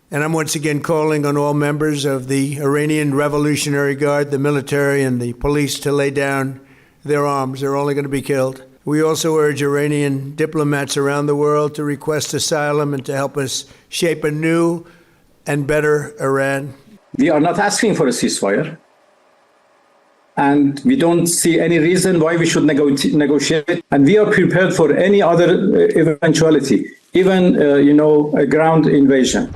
And I'm once again calling on all members of the Iranian Revolutionary Guard, the military and the police to lay down their arms. They're only going to be killed. We also urge Iranian diplomats around the world to request asylum and to help us shape a new and better Iran. We are not asking for a ceasefire, and we don't see any reason why we should negotiate. And we are prepared for any other eventuality, even, a ground invasion.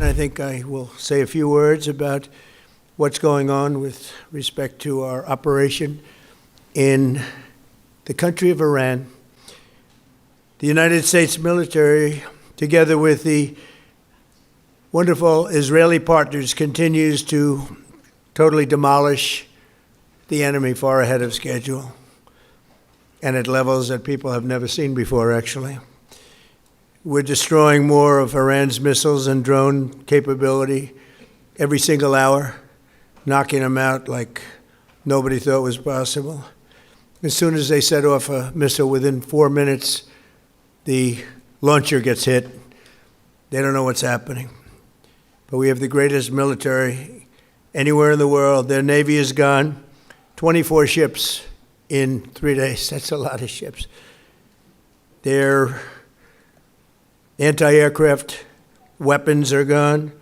I think I will say a few words about what's going on with respect to our operation in the country of Iran. The United States military, together with the wonderful Israeli partners, continues to totally demolish the enemy far ahead of schedule and at levels that people have never seen before, actually. We're destroying more of Iran's missiles and drone capability every single hour, knocking them out like nobody thought was possible. As soon as they set off a missile, within 4 minutes, the launcher gets hit. They don't know what's happening. But we have the greatest military anywhere in the world. Their Navy is gone. 24 ships in 3 days. That's a lot of ships. Their anti-aircraft weapons are gone,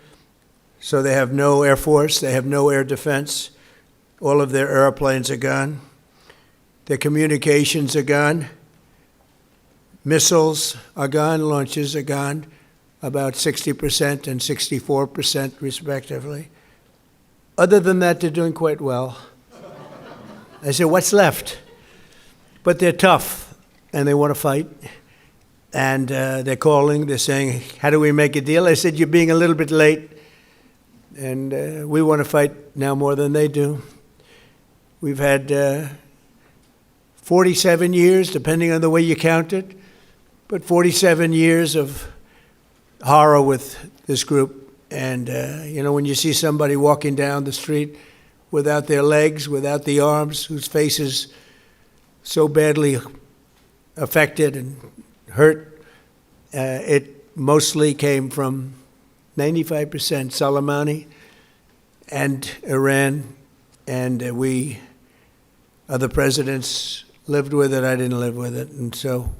so they have no air force, they have no air defense. All of their airplanes are gone. Their communications are gone. Missiles are gone, launches are gone, about 60% and 64% respectively. Other than that, they're doing quite well. I said, what's left? But they're tough, and they want to fight. And they're calling, they're saying, how do we make a deal? I said, you're being a little bit late, and we want to fight now more than they do. We've had 47 years, depending on the way you count it, but 47 years of horror with this group. And, when you see somebody walking down the street without their legs, without the arms, whose face is so badly affected and hurt, it mostly came from 95% Soleimani and Iran, and we, other presidents, lived with it. I didn't live with it. And so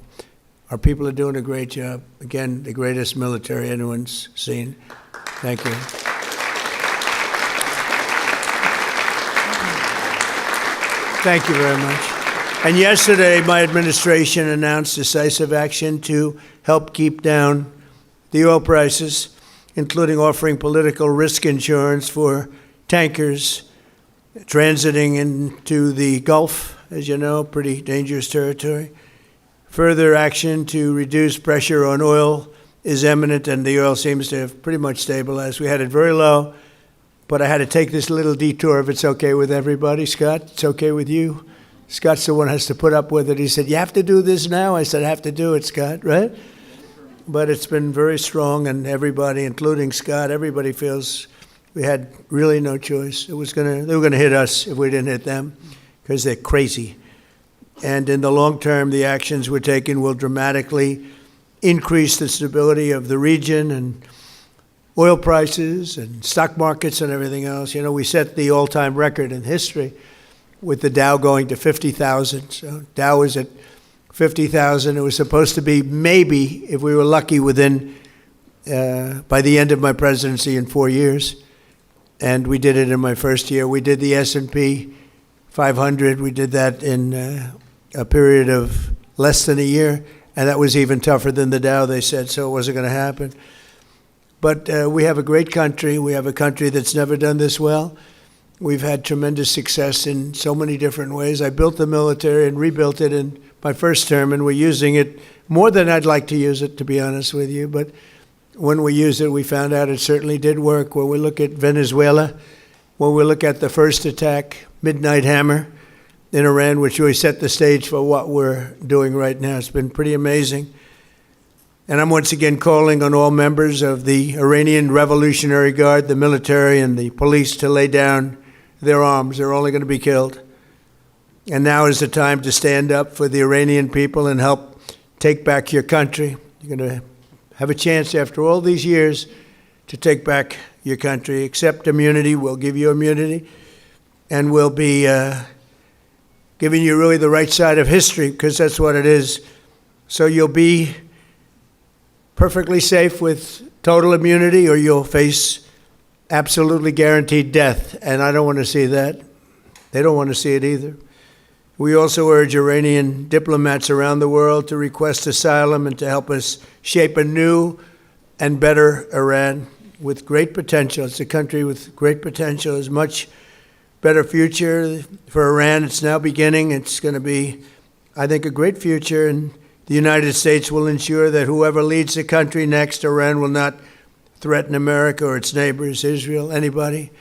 our people are doing a great job. Again, the greatest military anyone's seen. Thank you. Thank you very much. And yesterday, my administration announced decisive action to help keep down the oil prices, including offering political risk insurance for tankers transiting into the Gulf, as you know, pretty dangerous territory. Further action to reduce pressure on oil is imminent, and the oil seems to have pretty much stabilized. We had it very low, but I had to take this little detour, if it's okay with everybody. Scott, it's okay with you? Scott's the one who has to put up with it. He said, you have to do this now? I said, I have to do it, Scott, right? But it's been very strong, and everybody, including Scott, everybody feels we had really no choice. They were going to hit us if we didn't hit them, because they're crazy. And in the long term, the actions we're taking will dramatically increase the stability of the region and oil prices and stock markets and everything else. We set the all-time record in history with the Dow going to 50,000. So Dow is at 50,000. It was supposed to be maybe, if we were lucky, within, by the end of my presidency in 4 years. And we did it in my first year. We did the S&P 500. We did that in a period of less than a year. And that was even tougher than the Dow, they said, so it wasn't going to happen. But we have a great country. We have a country that's never done this well. We've had tremendous success in so many different ways. I built the military and rebuilt it in my first term, and we're using it more than I'd like to use it, to be honest with you. But when we used it, we found out it certainly did work. When we look at Venezuela, when we look at the first attack, Midnight Hammer, in Iran, which really set the stage for what we're doing right now. It's been pretty amazing. And I'm once again calling on all members of the Iranian Revolutionary Guard, the military and the police, to lay down their arms. They're only going to be killed. And now is the time to stand up for the Iranian people and help take back your country. You're going to have a chance after all these years to take back your country. Accept immunity. We'll give you immunity. And we'll be giving you really the right side of history, because that's what it is. So you'll be perfectly safe with total immunity, or you'll face absolutely guaranteed death. And I don't want to see that. They don't want to see it either. We also urge Iranian diplomats around the world to request asylum and to help us shape a new and better Iran with great potential. It's a country with great potential. There's much better future for Iran. It's now beginning. It's going to be, I think, a great future. And the United States will ensure that whoever leads the country next, Iran will not threaten America or its neighbors, Israel, anybody.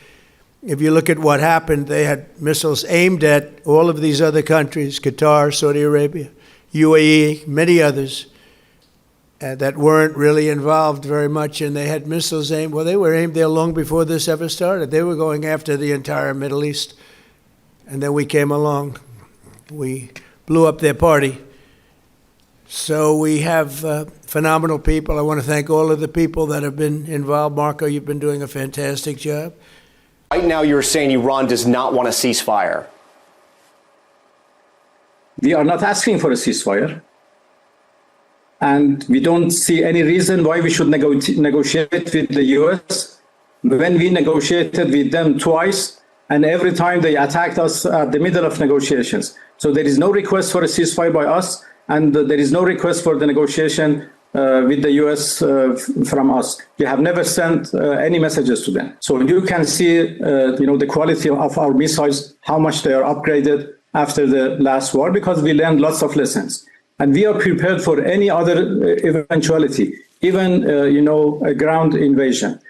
If you look at what happened, they had missiles aimed at all of these other countries, Qatar, Saudi Arabia, UAE, many others, that weren't really involved very much, and they had missiles aimed. Well, they were aimed there long before this ever started. They were going after the entire Middle East. And then we came along. We blew up their party. So we have phenomenal people. I want to thank all of the people that have been involved. Marco, you've been doing a fantastic job. Right now, you're saying Iran does not want a ceasefire. We are not asking for a ceasefire. And we don't see any reason why we should negotiate with the U.S. When we negotiated with them twice, and every time they attacked us at the middle of negotiations. So there is no request for a ceasefire by us, and there is no request for the negotiation with the U.S. From us. We have never sent any messages to them. So you can see, the quality of our missiles, how much they are upgraded after the last war, because we learned lots of lessons. And we are prepared for any other eventuality, even, a ground invasion.